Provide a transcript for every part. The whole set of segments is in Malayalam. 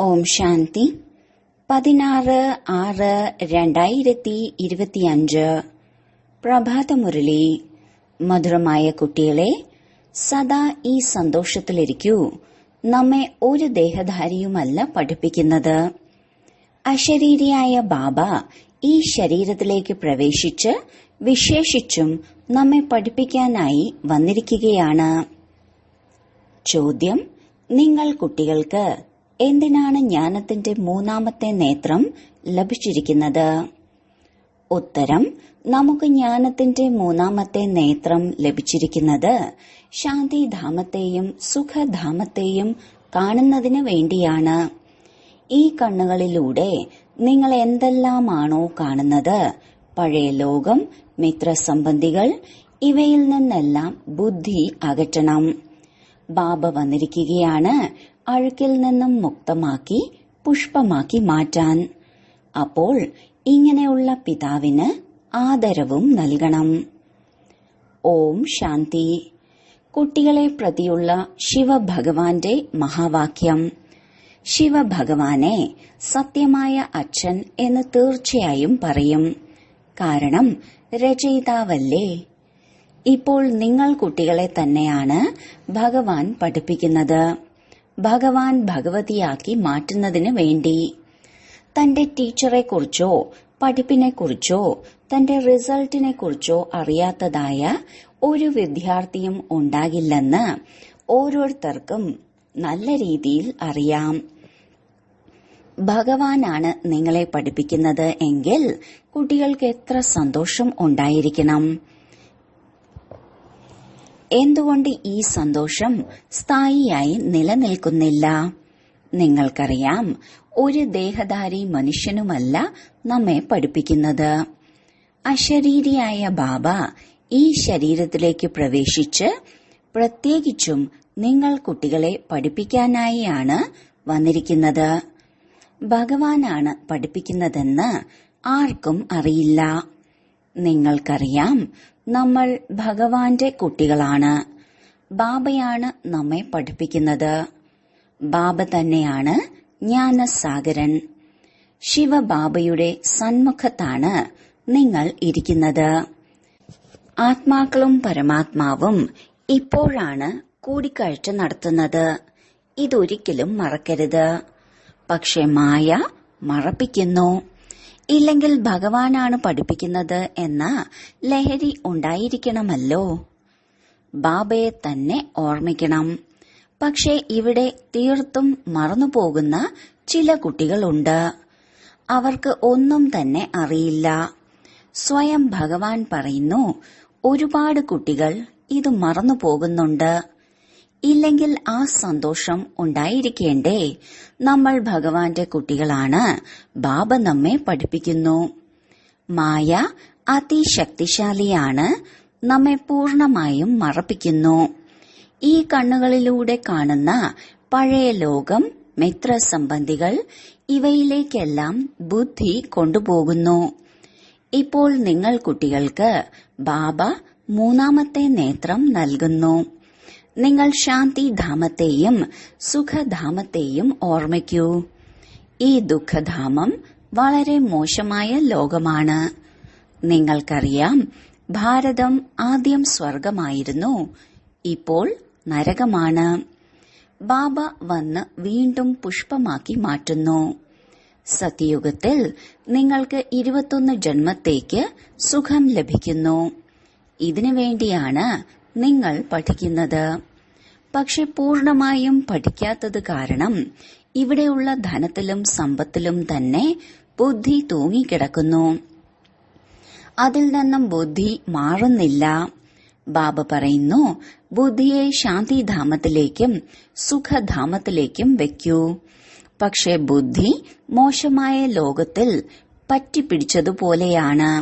ഓം ശാന്തി 16/6/2025 പ്രഭാതമുരളി. മധുരമായ കുട്ടികളെ, സദാ ഈ സന്തോഷത്തിലിരിക്കൂ. നമ്മെ ഒരു ദേഹധാരിയുമല്ല പഠിപ്പിക്കുന്നത്. അശരീരിയായ ബാബ ഈ ശരീരത്തിലേക്ക് പ്രവേശിച്ച് വിശേഷിച്ചും നമ്മെ പഠിപ്പിക്കാനായി വന്നിരിക്കുകയാണ്. ചോദ്യം: നിങ്ങൾ കുട്ടികൾക്ക് എന്തിനാണ് ജ്ഞാനത്തിന്റെ മൂന്നാമത്തെ നേത്രം ലഭിച്ചിരിക്കുന്നത്? ഉത്തരം: നമുക്ക് ജ്ഞാനത്തിന്റെ മൂന്നാമത്തെ നേത്രം ലഭിച്ചിരിക്കുന്നത് ശാന്തിധാമത്തെയും സുഖധാമത്തെയും കാണുന്നതിന് വേണ്ടിയാണ്. ഈ കണ്ണുകളിലൂടെ നിങ്ങൾ എന്തെല്ലാമാണോ കാണുന്നത്, പഴയ ലോകം, മിത്രസംബന്ധികൾ, ഇവയിൽ നിന്നെല്ലാം ബുദ്ധി അകറ്റണം. ബാബ വന്നിരിക്കുകയാണ് അഴുക്കിൽ നിന്നും മുക്തമാക്കി പുഷ്പമാക്കി മാറ്റാൻ. അപ്പോൾ ഇങ്ങനെയുള്ള പിതാവിന് ആദരവും നൽകണം. ഓം ശാന്തി. കുട്ടികളെ പ്രതിയുള്ള ശിവഭഗവാന്റെ മഹാവാക്യം. ശിവഭഗവാനെ സത്യമായ അച്ഛൻ എന്ന് തീർച്ചയായും പറയും. കാരണം രചയിതാവല്ലേ. ഇപ്പോൾ നിങ്ങൾ കുട്ടികളെ തന്നെയാണ് ഭഗവാൻ പഠിപ്പിക്കുന്നത്. ഭഗവാൻ ഭഗവതിയാക്കി മാറ്റുന്നതിന് വേണ്ടി. തന്റെ ടീച്ചറെക്കുറിച്ചോ പഠിപ്പിനെക്കുറിച്ചോ തന്റെ റിസൾട്ടിനെക്കുറിച്ചോ അറിയാത്തതായ ഒരു വിദ്യാർത്ഥിയും ഉണ്ടാകില്ലെന്ന് ഓരോരുത്തർക്കും നല്ല രീതിയിൽ അറിയാം. ഭഗവാനാണ് നിങ്ങളെ പഠിപ്പിക്കുന്നത് എങ്കിൽ കുട്ടികൾക്ക് എത്ര സന്തോഷം ഉണ്ടായിരിക്കണം. എന്തുകൊണ്ട് ഈ സന്തോഷം സ്ഥായിയായി നിലനിൽക്കുന്നില്ല? നിങ്ങൾക്കറിയാം, ഒരു ദേഹധാരി മനുഷ്യനുമല്ല നമ്മെ പഠിപ്പിക്കുന്നത്. അശരീരിയായ ബാബ ഈ ശരീരത്തിലേക്ക് പ്രവേശിച്ച് പ്രത്യേകിച്ചും നിങ്ങൾ കുട്ടികളെ പഠിപ്പിക്കാനായാണ് വന്നിരിക്കുന്നത്. ഭഗവാനാണ് പഠിപ്പിക്കുന്നതെന്ന് ആർക്കും അറിയില്ല. നിങ്ങൾക്കറിയാം, നമ്മൾ ഭഗവാന്റെ കുട്ടികളാണ്. ബാബയാണ് നമ്മെ പഠിപ്പിക്കുന്നത്. ബാബ തന്നെയാണ് ജ്ഞാനസാഗരൻ. ശിവബാബയുടെ സന്മുഖത്താണ് നിങ്ങൾ ഇരിക്കുന്നത്. ആത്മാക്കളും പരമാത്മാവും ഇപ്പോഴാണ് കൂടിക്കാഴ്ച നടത്തുന്നത്. ഇതൊരിക്കലും മറക്കരുത്. പക്ഷെ മായ മറപ്പിക്കുന്നു. ഇല്ലെങ്കിൽ ഭഗവാനാണ് പഠിപ്പിക്കുന്നത് എന്ന ലഹരി ഉണ്ടായിരിക്കണമല്ലോ. ബാബയെ തന്നെ ഓർമ്മിക്കണം. പക്ഷെ ഇവിടെ തീർത്തും മറന്നുപോകുന്ന ചില കുട്ടികളുണ്ട്. അവർക്ക് ഒന്നും തന്നെ അറിയില്ല. സ്വയം ഭഗവാൻ പറയുന്നു, ഒരുപാട് കുട്ടികൾ ഇത് മറന്നു പോകുന്നുണ്ട്. ഇല്ലെങ്കിൽ ആ സന്തോഷം ഉണ്ടായിരിക്കേണ്ടേ. നമ്മൾ ഭഗവാന്റെ കുട്ടികളാണ്. ബാബ നമ്മെ പഠിപ്പിക്കുന്നു. മായ അതിശക്തിശാലിയാണ്. നമ്മെ പൂർണമായും മറപ്പിക്കുന്നു. ഈ കണ്ണുകളിലൂടെ കാണുന്ന പഴയ ലോകം, മിത്രസംബന്ധികൾ, ഇവയിലേക്കെല്ലാം ബുദ്ധി കൊണ്ടുപോകുന്നു. ഇപ്പോൾ നിങ്ങൾ കുട്ടികൾക്ക് ബാബ മൂന്നാമത്തെ നേത്രം നൽകുന്നു. നിങ്ങൾ ശാന്തിധാമത്തെയും സുഖധാമത്തെയും ഓർമ്മിക്കൂ. ഈ ദുഃഖധാമം വളരെ മോശമായ ലോകമാണ്. നിങ്ങൾക്കറിയാം, ഭാരതം ആദ്യം സ്വർഗമായിരുന്നു, ഇപ്പോൾ നരകമാണ്. ബാബ വന്ന് വീണ്ടും പുഷ്പമാക്കി മാറ്റുന്നു. സത്യയുഗത്തിൽ നിങ്ങൾക്ക് 21 ജന്മത്തേക്ക് സുഖം ലഭിക്കുന്നു. ഇതിനു വേണ്ടിയാണ് നിങ്ങൾ പഠിക്കുന്നത്. പക്ഷെ പൂർണമായും പഠിക്കാത്തത് കാരണം ഇവിടെയുള്ള ധനത്തിലും സമ്പത്തിലും തന്നെ ബുദ്ധി തൂങ്ങിക്കിടക്കുന്നു. അതിൽ നിന്നും ബുദ്ധി മാറുന്നില്ല. ബാബ പറയുന്നു, ബുദ്ധിയെ ശാന്തിധാമത്തിലേക്കും സുഖധാമത്തിലേക്കും വെക്കൂ. പക്ഷെ ബുദ്ധി മോശമായ ലോകത്തിൽ പറ്റിപ്പിടിച്ചതുപോലെയാണ്.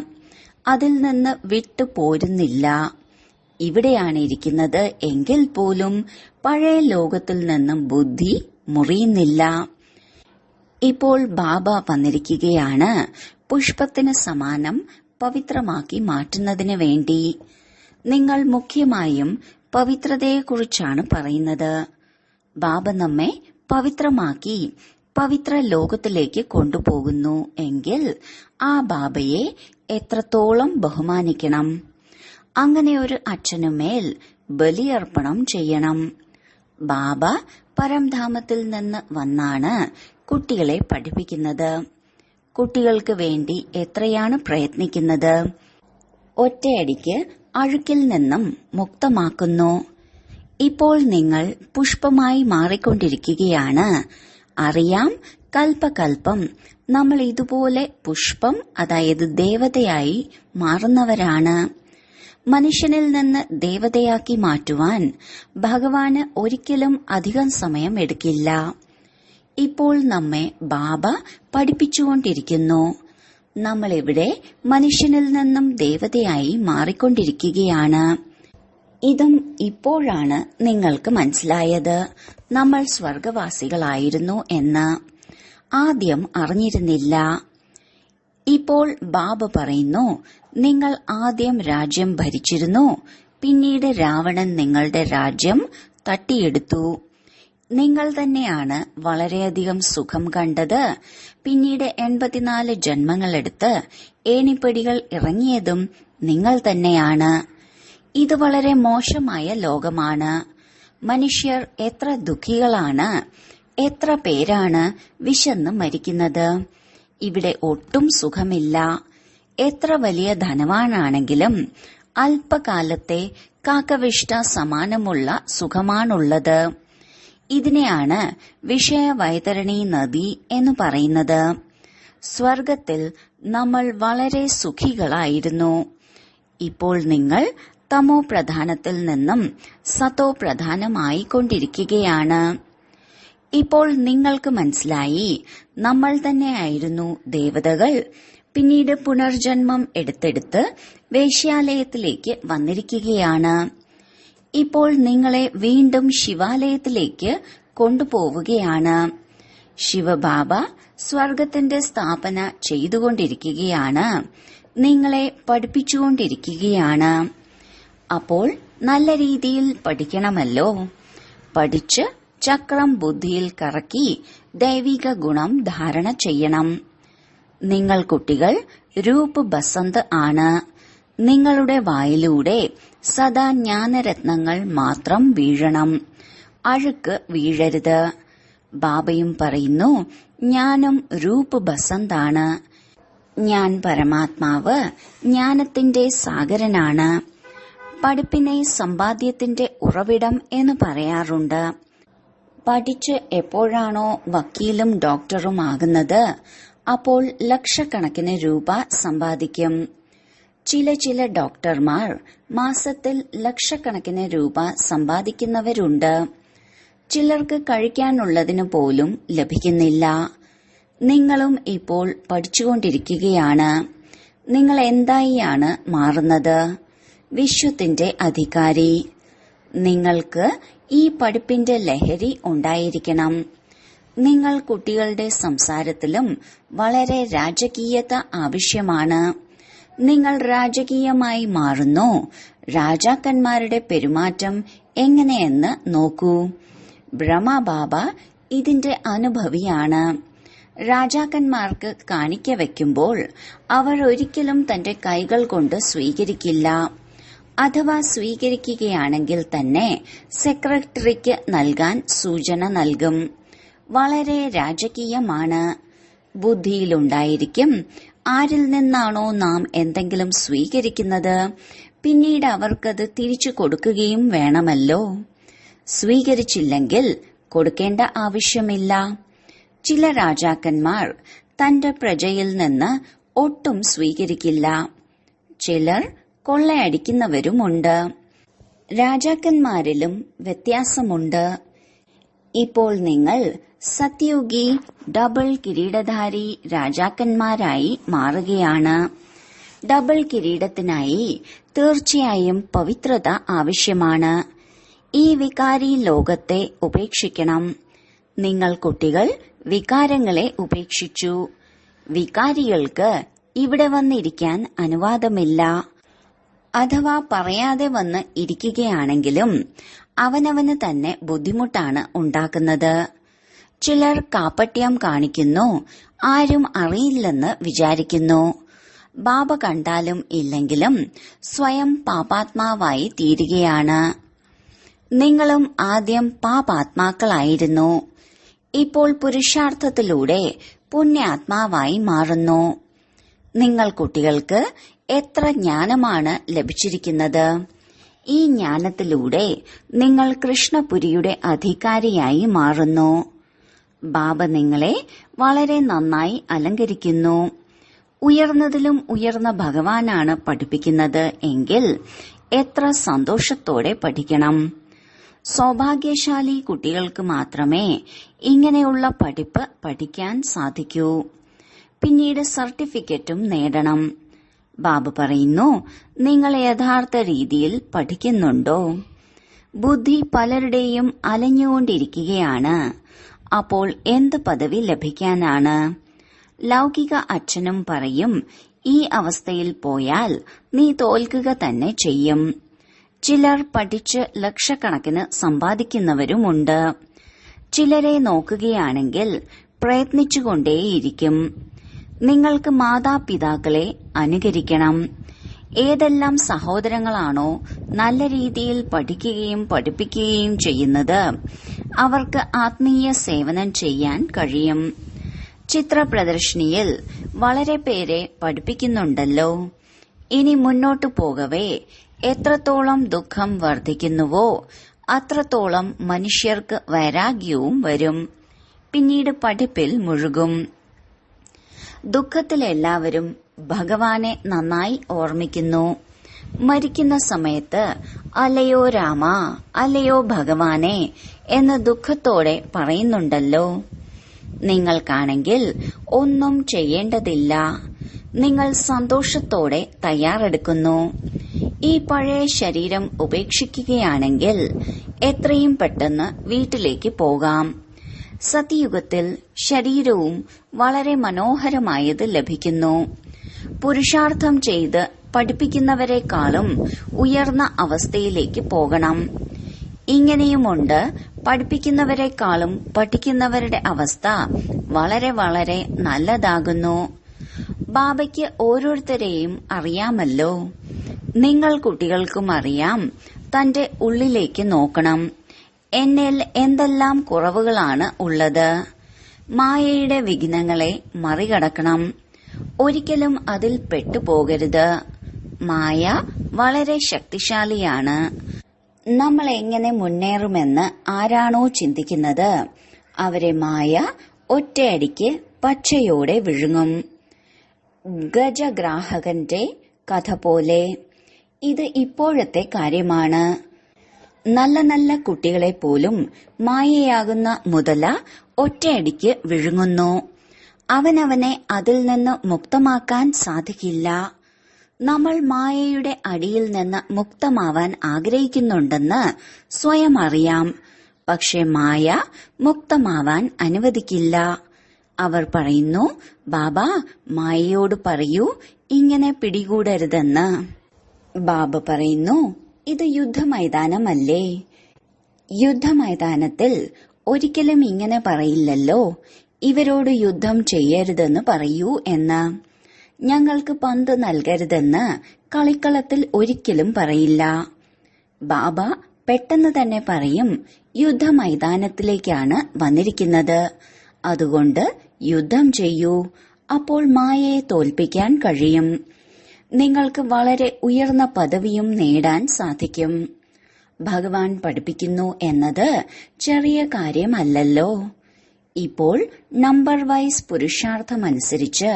അതിൽ നിന്ന് വിട്ടു പോരുന്നില്ല. ഇവിടെയാണ് ഇരിക്കുന്നത് എങ്കിൽ പോലും പഴയ ലോകത്തിൽ നിന്നും ബുദ്ധി മുറിയുന്നില്ല. ഇപ്പോൾ ബാബ വന്നിരിക്കുകയാണ് പുഷ്പത്തിന് സമാനം പവിത്രമാക്കി മാറ്റുന്നതിന് വേണ്ടി. നിങ്ങൾ മുഖ്യമായും പവിത്രതയെക്കുറിച്ചാണ് പറയുന്നത്. ബാബ നമ്മെ പവിത്രമാക്കി പവിത്ര ലോകത്തിലേക്ക് കൊണ്ടുപോകുന്നു എങ്കിൽ ആ ബാബയെ എത്രത്തോളം ബഹുമാനിക്കണം. അങ്ങനെ ഒരു അച്ഛനുമേൽ ബലിയർപ്പണം ചെയ്യണം. ബാബ പരംധാമത്തിൽ നിന്ന് വന്നാണ് കുട്ടികളെ പഠിപ്പിക്കുന്നത്. കുട്ടികൾക്ക് വേണ്ടി എത്രയാണ് പ്രയത്നിക്കുന്നത്. ഒറ്റയടിക്ക് അഴുക്കിൽ നിന്നും മുക്തമാക്കുന്നു. ഇപ്പോൾ നിങ്ങൾ പുഷ്പമായി മാറിക്കൊണ്ടിരിക്കുകയാണ്. അറിയാം, കൽപ്പകൽപ്പം നമ്മൾ ഇതുപോലെ പുഷ്പം, അതായത് ദേവതയായി മാറുന്നവരാണ്. മനുഷ്യനിൽ നിന്ന് ദേവതയാക്കി മാറ്റുവാൻ ഭഗവാന് ഒരിക്കലും അധികം സമയം എടുക്കില്ല. ഇപ്പോൾ നമ്മെ ബാബ പഠിപ്പിച്ചുകൊണ്ടിരിക്കുന്നു. നമ്മളിവിടെ മനുഷ്യനിൽ നിന്നും ദേവതയായി മാറിക്കൊണ്ടിരിക്കുകയാണ്. ഇതും ഇപ്പോഴാണ് നിങ്ങൾക്ക് മനസ്സിലായത്, നമ്മൾ സ്വർഗവാസികളായിരുന്നു എന്ന്. ആദ്യം അറിഞ്ഞിരുന്നില്ല. ഇപ്പോൾ ബാബ പറയുന്നു, നിങ്ങൾ ആദ്യം രാജ്യം ഭരിച്ചിരുന്നു, പിന്നീട് രാവണൻ നിങ്ങളുടെ രാജ്യം തട്ടിയെടുത്തു. നിങ്ങൾ തന്നെയാണ് വളരെയധികം സുഖം കണ്ടത്. പിന്നീട് 84 ജന്മങ്ങളെടുത്ത് ഏണിപ്പടികൾ ഇറങ്ങിയതും നിങ്ങൾ തന്നെയാണ്. ഇത് വളരെ മോശമായ ലോകമാണ്. മനുഷ്യർ എത്ര ദുഃഖികളാണ്. എത്ര പേരാണ് വിശന്ന് മരിക്കുന്നത്. ഇവിടെ ഒട്ടും സുഖമില്ല. എത്ര വലിയ ധനവാനാണെങ്കിലും അല്പകാലത്തെ കാക്കവിഷ്ട സമാനമുള്ള സുഖമാണുള്ളത്. ഇതിനെയാണ് വിഷയവൈതരണി നദി എന്ന് പറയുന്നത്. സ്വർഗത്തിൽ നമ്മൾ വളരെ സുഖികളായിരുന്നു. ഇപ്പോൾ നിങ്ങൾ തമോ പ്രധാനത്തിൽ നിന്നും സതോ പ്രധാനമായി കൊണ്ടിരിക്കുകയാണ്. ഇപ്പോൾ നിങ്ങൾക്ക് മനസ്സിലായി, നമ്മൾ തന്നെയായിരുന്നു ദേവതകൾ. പിന്നീട് പുനർജന്മം എടുത്തെടുത്ത് വേശ്യാലയത്തിലേക്ക് വന്നിരിക്കുകയാണ്. ഇപ്പോൾ നിങ്ങളെ വീണ്ടും ശിവാലയത്തിലേക്ക് കൊണ്ടുപോവുകയാണ്. ശിവബാബ സ്വർഗത്തിന്റെ സ്ഥാപന ചെയ്തുകൊണ്ടിരിക്കുകയാണ്. നിങ്ങളെ പഠിപ്പിച്ചുകൊണ്ടിരിക്കുകയാണ്. അപ്പോൾ നല്ല രീതിയിൽ പഠിക്കണമല്ലോ. പഠിച്ച് ചക്രം ബുദ്ധിയിൽ കറക്കി ദൈവിക ഗുണം ധാരണ ചെയ്യണം. നിങ്ങൾ കുട്ടികൾ രൂപ് ബസന്ത് ആണ്. നിങ്ങളുടെ വായിലൂടെ സദാ ജ്ഞാനരത്നങ്ങൾ മാത്രം വീഴണം. അഴുക്ക് വീഴരുത്. ബാബയും പറയുന്നു, ജ്ഞാനം രൂപ് ബസന്താണ്. ഞാൻ പരമാത്മാവ് ജ്ഞാനത്തിന്റെ സാഗരനാണ്. പഠിപ്പിനെ സമ്പാദ്യത്തിന്റെ ഉറവിടം എന്ന് പറയാറുണ്ട്. പഠിച്ച് എപ്പോഴാണോ വക്കീലും ഡോക്ടറും ആകുന്നത്, അപ്പോൾ ലക്ഷക്കണക്കിന് രൂപ സമ്പാദിക്കും. ചില ഡോക്ടർമാർ മാസത്തിൽ ലക്ഷക്കണക്കിന് രൂപ സമ്പാദിക്കുന്നവരുണ്ട്. ചിലർക്ക് കഴിക്കാനുള്ളതിന് പോലും ലഭിക്കുന്നില്ല. നിങ്ങളും ഇപ്പോൾ പഠിച്ചുകൊണ്ടിരിക്കുകയാണ്. നിങ്ങൾ എന്തായിയാണ് മാറുന്നത്? വിശ്വത്തിന്റെ അധികാരി. നിങ്ങൾക്ക് ഈ പഠിപ്പിന്റെ ലഹരി ഉണ്ടായിരിക്കണം. നിങ്ങൾ കുട്ടികളുടെ സംസാരത്തിലും വളരെ രാജകീയത ആവശ്യമാണ്. നിങ്ങൾ രാജകീയമായി മാറുന്നു. രാജാക്കന്മാരുടെ പെരുമാറ്റം എങ്ങനെയെന്ന് നോക്കൂ. ബ്രഹ്മബാബ ഇതിന്റെ അനുഭവിയാണ്. രാജാക്കന്മാർക്ക് കാണിക്ക വയ്ക്കുമ്പോൾ അവർ ഒരിക്കലും തന്റെ കൈകൾ കൊണ്ട് സ്വീകരിക്കില്ല. അഥവാ സ്വീകരിക്കുകയാണെങ്കിൽ തന്നെ സെക്രട്ടറിക്ക് നൽകാൻ സൂചന നൽകും. വളരെ രാജകീയമാണ്. ബുദ്ധിയിലുണ്ടായിരിക്കും, ആരിൽ നിന്നാണോ നാം എന്തെങ്കിലും സ്വീകരിക്കുന്നത്, പിന്നീട് അവർക്കത് തിരിച്ചു കൊടുക്കുകയും വേണമല്ലോ. സ്വീകരിച്ചില്ലെങ്കിൽ കൊടുക്കേണ്ട ആവശ്യമില്ല. ചില രാജാക്കന്മാർ തന്റെ പ്രജയിൽ നിന്ന് ഒട്ടും സ്വീകരിക്കില്ല. ചിലർ കൊള്ളയടിക്കുന്നവരുമുണ്ട്. രാജാക്കന്മാരിലും വ്യത്യാസമുണ്ട്. ഇപ്പോൾ നിങ്ങൾ സത്യയുഗി ഡബിൾ കിരീടധാരി രാജാക്കന്മാരായി മാറുകയാണ്. ഡബിൾ കിരീടത്തിനായി തീർച്ചയായും പവിത്രത ആവശ്യമാണ്. ഈ വികാരി ലോകത്തെ ഉപേക്ഷിക്കണം. നിങ്ങൾ കുട്ടികൾ വികാരങ്ങളെ ഉപേക്ഷിച്ചു. വികാരികൾക്ക് ഇവിടെ വന്നിരിക്കാൻ അനുവാദമില്ല. അഥവാ പറയാതെ വന്ന് ഇരിക്കുകയാണെങ്കിലും അവനവന് തന്നെ ബുദ്ധിമുട്ടാണ് ഉണ്ടാക്കുന്നത്. ചിലർ കാപ്പട്യം കാണിക്കുന്നു, ആരും അറിയില്ലെന്ന് വിചാരിക്കുന്നു. ബാബ കണ്ടാലും ഇല്ലെങ്കിലും സ്വയം പാപാത്മാവായി തീരുകയാണ്. നിങ്ങളും ആദ്യം പാപാത്മാക്കളായിരുന്നു. ഇപ്പോൾ പുരുഷാർത്ഥത്തിലൂടെ പുണ്യാത്മാവായി മാറുന്നു. നിങ്ങൾ കുട്ടികൾക്ക് എത്ര ജ്ഞാനമാണ് ലഭിച്ചിരിക്കുന്നത്. ഈ ജ്ഞാനത്തിലൂടെ നിങ്ങൾ കൃഷ്ണപുരിയുടെ അധികാരിയായി മാറുന്നു. ബാബ നിങ്ങളെ വളരെ നന്നായി അലങ്കരിക്കുന്നു. ഉയർന്നതിലും ഉയർന്ന ഭഗവാനാണ് പഠിപ്പിക്കുന്നത് എങ്കിൽ എത്ര സന്തോഷത്തോടെ പഠിക്കണം. സൗഭാഗ്യശാലി കുട്ടികൾക്ക് മാത്രമേ ഇങ്ങനെയുള്ള പഠിപ്പ് പഠിക്കാൻ സാധിക്കൂ. പിന്നീട് സർട്ടിഫിക്കറ്റും നേടണം. ബാബ പറയുന്നു, നിങ്ങൾ യഥാർത്ഥ രീതിയിൽ പഠിക്കുന്നുണ്ടോ? ബുദ്ധി പലരുടെയും അലഞ്ഞുകൊണ്ടിരിക്കുകയാണ്. അപ്പോൾ എന്ത് പദവി ലഭിക്കാനാണ്? ലൗകിക അച്ഛനും പറയും, ഈ അവസ്ഥയിൽ പോയാൽ നീ തോൽക്കുക തന്നെ ചെയ്യും. ചിലർ പഠിച്ച് ലക്ഷക്കണക്കിന് സമ്പാദിക്കുന്നവരുമുണ്ട്. ചിലരെ നോക്കുകയാണെങ്കിൽ പ്രയത്നിച്ചുകൊണ്ടേയിരിക്കും. നിങ്ങൾക്ക് മാതാപിതാക്കളെ അനുകരിക്കണം. ഏതെല്ലാം സഹോദരങ്ങളാണോ നല്ല രീതിയിൽ പഠിക്കുകയും പഠിപ്പിക്കുകയും ചെയ്യുന്നത്, അവർക്ക് ആത്മീയ സേവനം ചെയ്യാൻ കഴിയും. ചിത്ര പ്രദർശനിയിൽ വളരെ പേരെ പഠിപ്പിക്കുന്നുണ്ടല്ലോ. ഇനി മുന്നോട്ടു പോകവേ എത്രത്തോളം ദുഃഖം വർദ്ധിക്കുന്നുവോ അത്രത്തോളം മനുഷ്യർക്ക് വൈരാഗ്യവും വരും. പിന്നീട് പഠിപ്പിൽ മുഴുകും. ദുഃഖത്തിലെല്ലാവരും ഭഗവാനെ നന്നായി ഓർമ്മിക്കുന്നു. മരിക്കുന്ന സമയത്ത് അല്ലയോ രാമ, അല്ലയോ ഭഗവാനെ എന്ന് ദുഃഖത്തോടെ പറയുന്നുണ്ടല്ലോ. നിങ്ങൾക്കാണെങ്കിൽ ഒന്നും ചെയ്യേണ്ടതില്ല. നിങ്ങൾ സന്തോഷത്തോടെ തയ്യാറെടുക്കുന്നു. ഈ പഴയ ശരീരം ഉപേക്ഷിക്കുകയാണെങ്കിൽ എത്രയും പെട്ടെന്ന് വീട്ടിലേക്ക് പോകാം. സത്യയുഗത്തിൽ ശരീരവും വളരെ മനോഹരമായത് ലഭിക്കുന്നു. പുരുഷാർത്ഥം ചെയ്ത് പഠിപ്പിക്കുന്നവരെക്കാളും ഉയർന്ന അവസ്ഥയിലേക്ക് പോകണം. ഇങ്ങനെയുമുണ്ട്, പഠിപ്പിക്കുന്നവരെക്കാളും പഠിക്കുന്നവരുടെ അവസ്ഥ വളരെ വളരെ നല്ലതാകുന്നു. ബാബയ്ക്ക് ഓരോരുത്തരെയും അറിയാമല്ലോ. നിങ്ങൾ കുട്ടികൾക്കും അറിയാം. തന്റെ ഉള്ളിലേക്ക് നോക്കണം. എന്നിൽ എന്തെല്ലാം കുറവുകളാണ് ഉള്ളത്. മായയുടെ വിഘ്നങ്ങളെ മറികടക്കണം. ഒരിക്കലും അതിൽ പെട്ടുപോകരുത്. മായ വളരെ ശക്തിശാലിയാണ്. നമ്മൾ എങ്ങനെ മുന്നേറുമെന്ന് ആരാണോ ചിന്തിക്കുന്നത്, അവരെ മായ ഒറ്റയടിക്ക് പച്ചയോടെ വിഴുങ്ങും. ഗജഗ്രാഹകന്റെ കഥ പോലെ ഇത് ഇപ്പോഴത്തെ കാര്യമാണ്. നല്ല നല്ല കുട്ടികളെ പോലും മായയാകുന്ന മുതല ഒറ്റയടിക്ക് വിഴുങ്ങുന്നു. അവനവനെ അതിൽ നിന്ന് മുക്തമാക്കാൻ സാധിക്കില്ല. നമ്മൾ മായയുടെ അടിയിൽ നിന്ന് മുക്തമാവാൻ ആഗ്രഹിക്കുന്നുണ്ടെന്ന് സ്വയം അറിയാം. പക്ഷെ മായ മുക്തമാവാൻ അനുവദിക്കില്ല. അവർ പറയുന്നു, ബാബ മായയോട് പറയൂ ഇങ്ങനെ പിടികൂടരുതെന്ന്. ബാബ പറയുന്നു, ഇത് യുദ്ധമൈതാനമല്ലേ. യുദ്ധമൈതാനത്തിൽ ഒരിക്കലും ഇങ്ങനെ പറയില്ലല്ലോ, ഇവരോട് യുദ്ധം ചെയ്യരുതെന്ന് പറയൂ എന്ന്. ഞങ്ങൾക്ക് പന്ത് നൽകരുതെന്ന് കളിക്കളത്തിൽ ഒരിക്കലും പറയില്ല. ബാബ പെട്ടെന്ന് തന്നെ പറയും, യുദ്ധമൈതാനത്തിലേക്കാണ് വന്നിരിക്കുന്നത്. അതുകൊണ്ട് യുദ്ധം ചെയ്യൂ. അപ്പോൾ മായയെ തോൽപ്പിക്കാൻ കഴിയും. നിങ്ങൾക്ക് വളരെ ഉയർന്ന പദവിയും നേടാൻ സാധിക്കും. ഭഗവാൻ പഠിപ്പിക്കുന്നു എന്നത് ചെറിയ കാര്യമല്ലല്ലോ. ഇപ്പോൾ നമ്പർ വൈസ് പുരുഷാർത്ഥമനുസരിച്ച്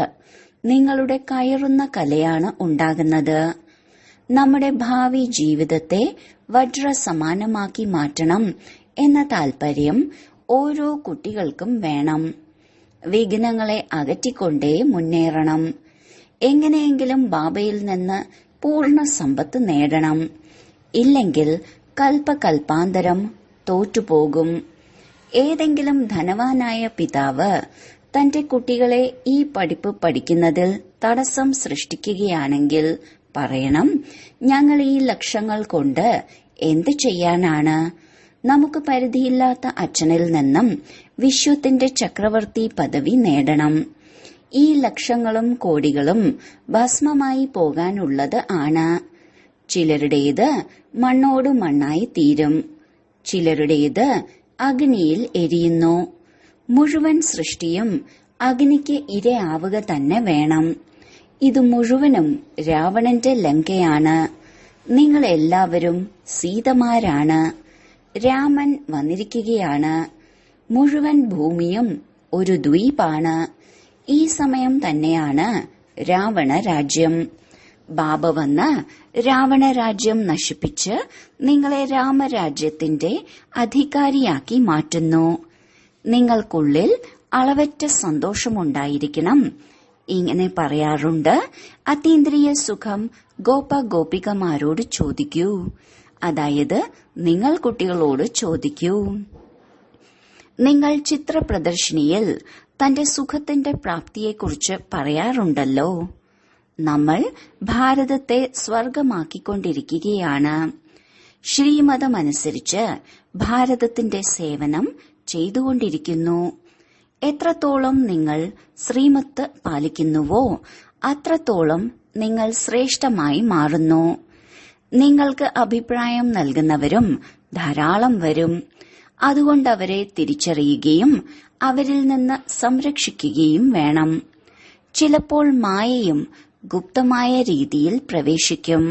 നിങ്ങളുടെ കയറുന്ന കലയാണ് ഉണ്ടാകുന്നത്. നമ്മുടെ ഭാവി ജീവിതത്തെ വജ്രസമാനമാക്കി മാറ്റണം എന്ന താൽപര്യം ഓരോ കുട്ടികൾക്കും വേണം. വിഘ്നങ്ങളെ അകറ്റിക്കൊണ്ടേ മുന്നേറണം. എങ്ങനെയെങ്കിലും ബാബയിൽ നിന്ന് പൂർണ്ണ സമ്പത്ത് നേടണം. ഇല്ലെങ്കിൽ കൽപ്പകൽപ്പാന്തരം തോറ്റുപോകും. ഏതെങ്കിലും ധനവാനായ പിതാവ് തന്റെ കുട്ടികളെ ഈ പഠിപ്പ് പഠിക്കുന്നതിൽ തടസ്സം സൃഷ്ടിക്കുകയാണെങ്കിൽ പറയണം, ഞങ്ങൾ ഈ ലക്ഷങ്ങൾ കൊണ്ട് എന്ത് ചെയ്യാനാണ്? നമുക്ക് പരിധിയില്ലാത്ത അച്ഛനിൽ നിന്നും വിശ്വത്തിന്റെ ചക്രവർത്തി പദവി നേടണം. ഈ ലക്ഷങ്ങളും കോടികളും ഭസ്മമായി പോകാനുള്ളത് ആണ്. ചിലരുടേത് മണ്ണോട് മണ്ണായി തീരും, ചിലരുടേത് അഗ്നിയിൽ എരിയുന്നു. മുഴുവൻ സൃഷ്ടിയും അഗ്നിക്ക് ഇരയാവുക തന്നെ വേണം. ഇത് മുഴുവനും രാവണന്റെ ലങ്കയാണ്. നിങ്ങൾ എല്ലാവരും സീതമാരാണ്. രാമൻ വന്നിരിക്കുകയാണ്. മുഴുവൻ ഭൂമിയും ഒരു ദ്വീപാണ്. ഈ സമയം തന്നെയാണ് രാവണ രാജ്യം. ബാബ വന്ന് രാവണ രാജ്യം നശിപ്പിച്ച് നിങ്ങളെ രാമരാജ്യത്തിന്റെ അധികാരിയാക്കി മാറ്റുന്നു. നിങ്ങൾക്കുള്ളിൽ അളവറ്റ സന്തോഷമുണ്ടായിരിക്കണം. ഇങ്ങനെ പറയാറുണ്ട്, അതീന്ദ്രിയ സുഖം ഗോപികമാരോട് ചോദിക്കൂ. അതായത് നിങ്ങൾ കുട്ടികളോട് ചോദിക്കൂ. നിങ്ങൾ ചിത്ര പ്രദർശനിയിൽ തന്റെ സുഖത്തിന്റെ പ്രാപ്തിയെക്കുറിച്ച് പറയാറുണ്ടല്ലോ. നമ്മൾ ഭാരതത്തെ സ്വർഗമാക്കിക്കൊണ്ടിരിക്കുകയാണ്. ശ്രീമതമനുസരിച്ച് ഭാരതത്തിന്റെ സേവനം ചെയ്തുകൊണ്ടിരിക്കുന്നു. എത്രത്തോളം നിങ്ങൾ ശ്രീമത്ത് പാലിക്കുന്നുവോ അത്രത്തോളം നിങ്ങൾ ശ്രേഷ്ഠമായി മാറുന്നു. നിങ്ങൾക്ക് അഭിപ്രായം നൽകുന്നവരും ധാരാളം വരും. അതുകൊണ്ട് അവരെ തിരിച്ചറിയുകയും അവരിൽ നിന്ന് സംരക്ഷിക്കുകയും വേണം. ചിലപ്പോൾ മായയും ഗുപ്തമായ രീതിയിൽ പ്രവേശിക്കും.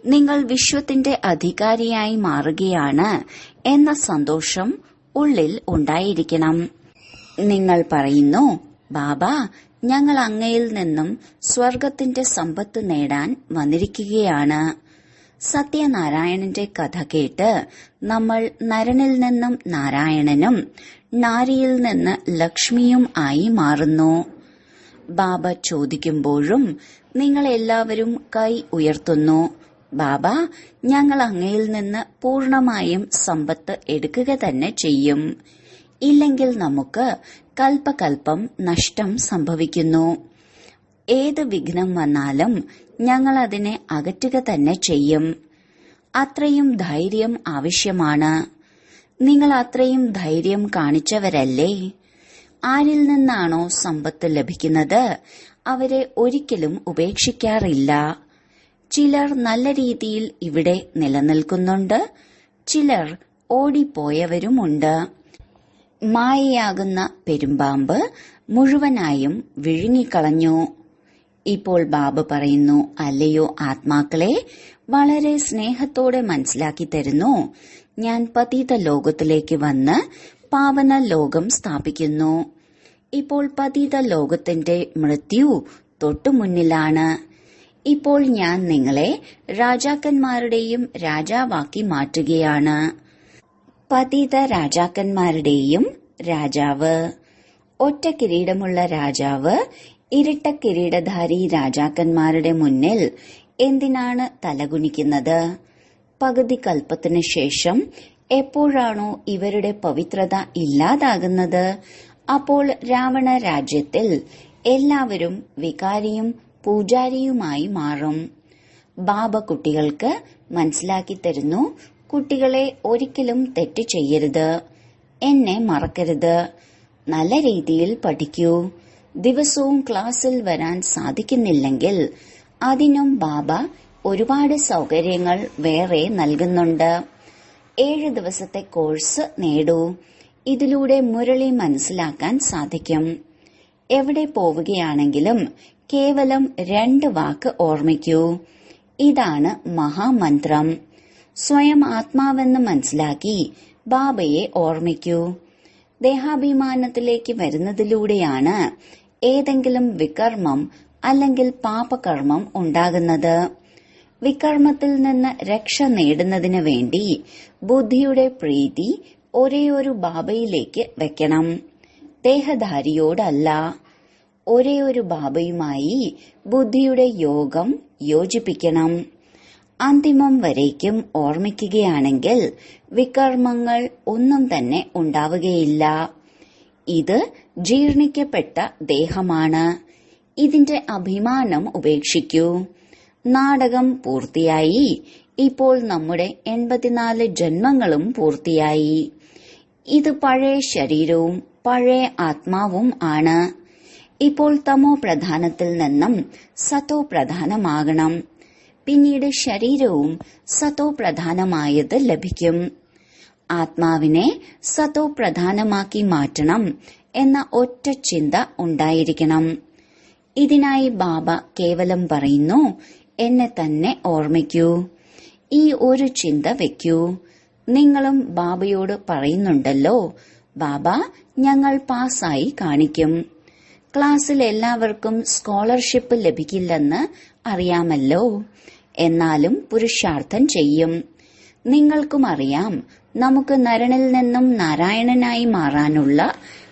നിങ്ങൾ വിശ്വത്തിന്റെ അധികാരിയായി മാറുകയാണ് എന്ന സന്തോഷം ഉള്ളിൽ ഉണ്ടായിരിക്കണം. നിങ്ങൾ പറയുന്നു, ബാബ, ഞങ്ങൾ അങ്ങയിൽ നിന്നും സ്വർഗത്തിന്റെ സമ്പത്ത് നേടാൻ വന്നിരിക്കുകയാണ്. സത്യനാരായണന്റെ കഥ കേട്ട് നമ്മൾ നരനിൽ നിന്നും നാരായണനും നാരിയിൽ നിന്ന് ലക്ഷ്മിയും ആയി മാറുന്നു. ബാബ ചോദിക്കുമ്പോഴും നിങ്ങൾ എല്ലാവരും കൈ ഉയർത്തുന്നു. ബാബ, ഞങ്ങൾ അങ്ങയിൽ നിന്ന് പൂർണമായും സമ്പത്ത് എടുക്കുക തന്നെ ചെയ്യും. ഇല്ലെങ്കിൽ നമുക്ക് കൽപ്പകൽപ്പം നഷ്ടം സംഭവിക്കുന്നു. ഏത് വിഘ്നം വന്നാലും ഞങ്ങൾ അതിനെ അകറ്റുക തന്നെ ചെയ്യും. അത്രയും ധൈര്യം ആവശ്യമാണ്. നിങ്ങൾ അത്രയും ധൈര്യം കാണിച്ചവരല്ലേ? ആരിൽ നിന്നാണോ സമ്പത്ത് ലഭിക്കുന്നത് അവരെ ഒരിക്കലും ഉപേക്ഷിക്കാറില്ല. ചിലർ നല്ല രീതിയിൽ ഇവിടെ നിലനിൽക്കുന്നുണ്ട്, ചിലർ ഓടിപ്പോയവരുമുണ്ട്. മായയാകുന്ന പെരുമ്പാമ്പ് മുഴുവനായും വിഴുങ്ങിക്കളഞ്ഞു. ഇപ്പോൾ ബാബ പറയുന്നു, അല്ലയോ ആത്മാക്കളെ, വളരെ സ്നേഹത്തോടെ മനസ്സിലാക്കി തരുന്നു. ഞാൻ പതീത ലോകത്തിലേക്ക് വന്ന് പാവന ലോകം സ്ഥാപിക്കുന്നു. ഇപ്പോൾ പതീത ലോകത്തിന്റെ മൃത്യു തൊട്ടുമുന്നിലാണ്. ഇപ്പോൾ ഞാൻ നിങ്ങളെ രാജാക്കന്മാരുടെയും രാജാവാക്കി മാറ്റുകയാണ്. പതിത രാജാക്കന്മാരുടെയും രാജാവ്. ഒറ്റ കിരീടമുള്ള രാജാവ് ഇരട്ട കിരീടധാരി രാജാക്കന്മാരുടെ മുന്നിൽ എന്തിനാണ് തലകുനിക്കുന്നത്? പകുതി കൽപ്പത്തിനു ശേഷം എപ്പോഴാണോ ഇവരുടെ പവിത്രത ഇല്ലാതാകുന്നത് അപ്പോൾ രാവണ രാജ്യത്തിൽ എല്ലാവരും വികാരിയും പൂജാരിയുമായി മാറും. ബാബ കുട്ടികൾക്ക് മനസ്സിലാക്കി തരുന്നു, കുട്ടികളെ ഒരിക്കലും തെറ്റ് ചെയ്യരുത്, എന്നെ മറക്കരുത്, നല്ല രീതിയിൽ പഠിക്കൂ. ദിവസവും ക്ലാസ്സിൽ വരാൻ സാധിക്കുന്നില്ലെങ്കിൽ അതിനും ബാബ ഒരുപാട് സൗകര്യങ്ങൾ വേറെ നൽകുന്നുണ്ട്. 7 ദിവസത്തെ കോഴ്സ് നേടൂ. ഇതിലൂടെ മുരളി മനസ്സിലാക്കാൻ സാധിക്കും. എവിടെ പോവുകയാണെങ്കിലും കേവലം 2 വാക്ക് ഓർമ്മിക്കൂ. ഇതാണ് മഹാമന്ത്രം. സ്വയം ആത്മാവെന്ന് മനസ്സിലാക്കി ബാബയെ ഓർമ്മിക്കൂ. ദേഹാഭിമാനത്തിലേക്ക് വരുന്നതിലൂടെയാണ് ഏതെങ്കിലും വികർമ്മം അല്ലെങ്കിൽ പാപകർമ്മം ഉണ്ടാകുന്നത്. വികർമ്മത്തിൽ നിന്ന് രക്ഷ നേടുന്നതിന് വേണ്ടി ബുദ്ധിയുടെ പ്രീതി ഒരേയൊരു ബാബയിലേക്ക് വെക്കണം, ദേഹധാരിയോടല്ല. ഒരേയൊരു ബാബയുമായി ബുദ്ധിയുടെ യോഗം യോജിപ്പിക്കണം. അന്തിമം വരേക്കും ഓർമ്മിക്കുകയാണെങ്കിൽ വികർമ്മങ്ങൾ ഒന്നും തന്നെ ഉണ്ടാവുകയില്ല. ഇത് ജീർണിക്കപ്പെട്ട ദേഹമാണ്. ഇതിന്റെ അഭിമാനം ഉപേക്ഷിക്കൂ. നാടകം പൂർത്തിയായി. ഇപ്പോൾ നമ്മുടെ 84 ജന്മങ്ങളും പൂർത്തിയായി. ഇത് പഴയ ശരീരവും പഴയ ആത്മാവും ആണ്. ഇപ്പോൾ തമോ പ്രധാനത്തിൽ നിന്നും സതോ പ്രധാനമാകണം. പിന്നീട് ശരീരവും സതോ പ്രധാനമായത് ലഭിക്കും. ആത്മാവിനെ സതോ പ്രധാനമാക്കി മാറ്റണം എന്ന ഒറ്റ ചിന്ത ഉണ്ടായിരിക്കണം. ഇതിനായി ബാബ കേവലം പറയുന്നു, എന്നെ തന്നെ ഓർമ്മിക്കൂ. ഈ ഒരു ചിന്ത വെക്കൂ. നിങ്ങളും ബാബയോട് പറയുന്നുണ്ടല്ലോ, ബാബ ഞങ്ങൾ പാസ്സായി കാണിക്കും. ക്ലാസ്സിൽ എല്ലാവർക്കും സ്കോളർഷിപ്പ് ലഭിക്കില്ലെന്ന് അറിയാമല്ലോ, എന്നാലും പുരുഷാർത്ഥം ചെയ്യും. നിങ്ങൾക്കും അറിയാം, നമുക്ക് നരനിൽ നിന്നും നാരായണനായി മാറാനുള്ള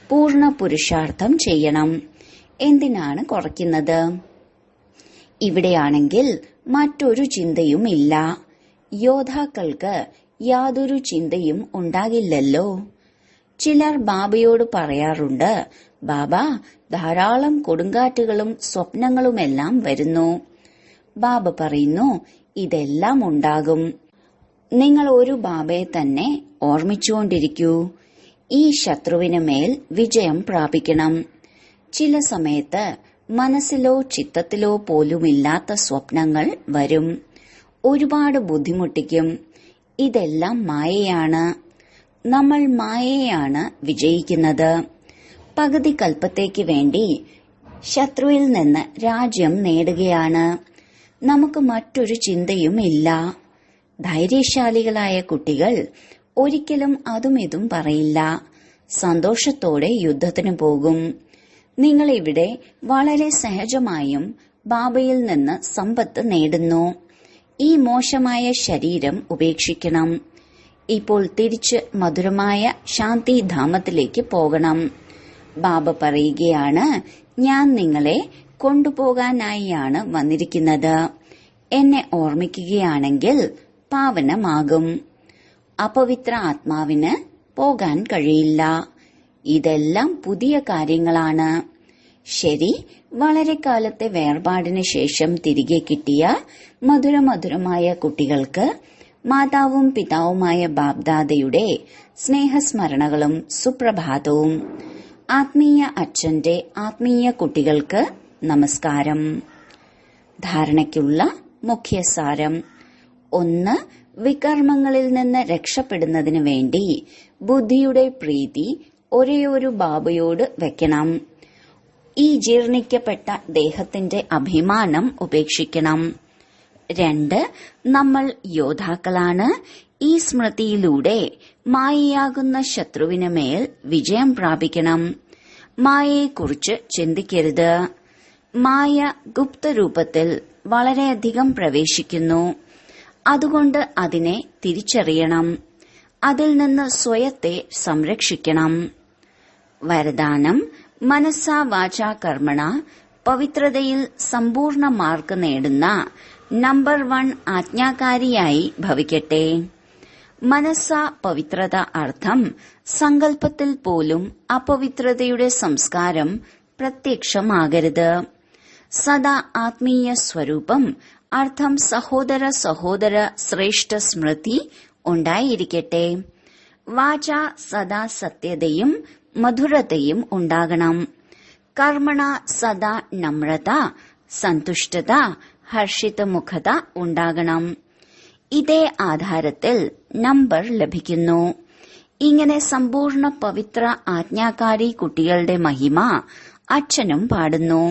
പൂർണ്ണ പുരുഷാർത്ഥം ചെയ്യണം. എന്തിനാണ് കുറയ്ക്കുന്നത്? ഇവിടെയാണെങ്കിൽ മറ്റൊരു ചിന്തയും ഇല്ല. യോദ്ധാക്കൾക്ക് യാതൊരു ചിന്തയും ഉണ്ടാകില്ലല്ലോ. ചിലർ ബാബയോട് പറയാറുണ്ട്, ബാബ ധാരാളം കൊടുങ്കാറ്റുകളും സ്വപ്നങ്ങളുമെല്ലാം വരുന്നു. ബാബ പറയുന്നു, ഇതെല്ലാം ഉണ്ടാകും. നിങ്ങൾ ഒരു ബാബയെ തന്നെ ഓർമ്മിച്ചുകൊണ്ടിരിക്കൂ. ഈ ശത്രുവിന് മേൽ വിജയം പ്രാപിക്കണം. ചില സമയത്ത് മനസ്സിലോ ചിത്തത്തിലോ പോലുമില്ലാത്ത സ്വപ്നങ്ങൾ വരും. ഒരുപാട് ബുദ്ധിമുട്ടിക്കും. ഇതെല്ലാം മായയാണ്. നമ്മൾ മായയാണ് വിജയിക്കുന്നത്. പകുതി കൽപ്പത്തേക്ക് വേണ്ടി ശത്രുവിൽ നിന്ന് രാജ്യം നേടുകയാണ്. നമുക്ക് മറ്റൊരു ചിന്തയും ഇല്ല. ധൈര്യശാലികളായ കുട്ടികൾ ഒരിക്കലും അതും ഇതും പറയില്ല. സന്തോഷത്തോടെ യുദ്ധത്തിന് പോകും. നിങ്ങൾ ഇവിടെ വളരെ സഹജമായും ബാബയിൽ നിന്ന് സമ്പത്ത് നേടുന്നു. ഈ മോശമായ ശരീരം ഉപേക്ഷിക്കണം. ഇപ്പോൾ തിരിച്ച് മധുരമായ ശാന്തിധാമത്തിലേക്ക് പോകണം. ബാബ പറയുകയാണ്, ഞാൻ നിങ്ങളെ കൊണ്ടുപോകാനായാണ് വന്നിരിക്കുന്നത്. എന്നെ ഓർമ്മിക്കുകയാണെങ്കിൽ പാവനമാകും. അപവിത്ര ആത്മാവിന് പോകാൻ കഴിയില്ല. ഇതെല്ലാം പുതിയ കാര്യങ്ങളാണ്. ശരി, വളരെ കാലത്തെ വേർപാടിന് ശേഷം തിരികെ കിട്ടിയ മധുരമധുരമായ കുട്ടികൾക്ക് മാതാവും പിതാവുമായ ബാബ്ദാദയുടെ സ്നേഹസ്മരണകളും സുപ്രഭാതവും. ആത്മീയ അച്ഛന്റെ ആത്മീയ കുട്ടികൾക്ക് നമസ്കാരം. ധാരണയ്ക്കുള്ള മുഖ്യസാരം: 1. വികർമ്മങ്ങളിൽ നിന്ന് രക്ഷപ്പെടുന്നതിന് വേണ്ടി ബുദ്ധിയുടെ പ്രീതി ഒരേയൊരു ബാബയോട് വെക്കണം. ഈ ജീർണിക്കപ്പെട്ട ദേഹത്തിന്റെ അഭിമാനം ഉപേക്ഷിക്കണം. 2. നമ്മൾ യോദ്ധാക്കളാണ്. ഈ സ്മൃതിയിലൂടെ മായയാകുന്ന ശത്രുവിന് മേൽ വിജയം പ്രാപിക്കണം. മായയെക്കുറിച്ച് ചിന്തിക്കരുത്. മായ ഗുപ്തരൂപത്തിൽ വളരെയധികം പ്രവേശിക്കുന്നു. അതുകൊണ്ട് അതിനെ തിരിച്ചറിയണം. അതിൽ നിന്ന് സ്വയത്തെ സംരക്ഷിക്കണം. വരദാനം: മനസ്സാ വാചാ കർമ്മണ പവിത്രതയിൽ സമ്പൂർണ്ണ മാർക്ക് നേടുന്ന നമ്പർ 1 ആജ്ഞാകാരിയായി ഭവിക്കട്ടെ. മനസ്സാ പവിത്രത അർത്ഥം സങ്കല്പത്തിൽ പോലും അപവിത്രതയുടെ സംസ്കാരം പ്രത്യക്ഷമാകരുത്. സദാ ആത്മീയ സ്വരൂപം അർത്ഥം സഹോദര സഹോദര ശ്രേഷ്ഠ സ്മൃതി ഉണ്ടായിരിക്കട്ടെ. വാച സദാ സത്യതയും മധുരതയും ഉണ്ടാകണം. കർമ്മണ സദാ നമ്രത, സന്തുഷ്ടത, ഹർഷിതമുഖത ഉണ്ടാകണം. ഇതേ ആധാരത്തിൽ നമ്പർ ലഭിക്കുന്നു. ഇങ്ങനെ സമ്പൂർണ്ണ പവിത്ര ആജ്ഞാകാരി കുട്ടികളുടെ മഹിമ അച്ഛനും പാടുന്നു.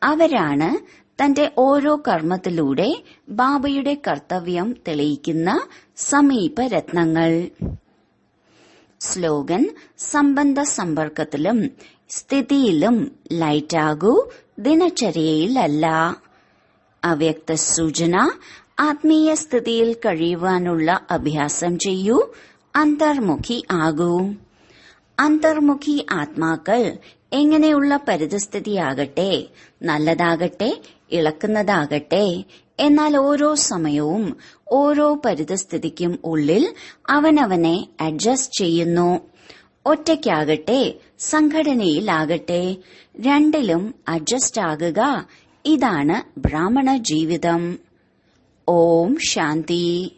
അവരാണ് തന്റെ ഓരോ കർമ്മത്തിലൂടെ ബാബയുടെ കർത്തവ്യം തെളിയിക്കുന്ന സമീപരത്നങ്ങൾ. സ്ലോഗൻ: സംബന്ധ സമ്പർക്കത്തിലും സ്ഥിതിയിലും ലൈറ്റാകൂ, ദിനചര്യയിലല്ല. അവ്യക്ത സൂചന: ആത്മീയ സ്ഥിതിയിൽ കഴിയുവാനുള്ള അഭ്യാസം ചെയ്യൂ. അന്തർമുഖി ആകൂ. അന്തർമുഖി ആത്മാക്കൾ എങ്ങനെയുള്ള പരിതസ്ഥിതിയാകട്ടെ, നല്ലതാകട്ടെ, ഇളക്കുന്നതാകട്ടെ, എന്നാൽ ഓരോ സമയവും ഓരോ പരിതസ്ഥിതിക്കും ഉള്ളിൽ അവനവനെ അഡ്ജസ്റ്റ് ചെയ്യുന്നു. ഒറ്റയ്ക്കാകട്ടെ, സംഘടനയിലാകട്ടെ, രണ്ടിലും അഡ്ജസ്റ്റ് ആകുക. ഇതാണ് ബ്രാഹ്മണ ജീവിതം. ഓം ശാന്തി.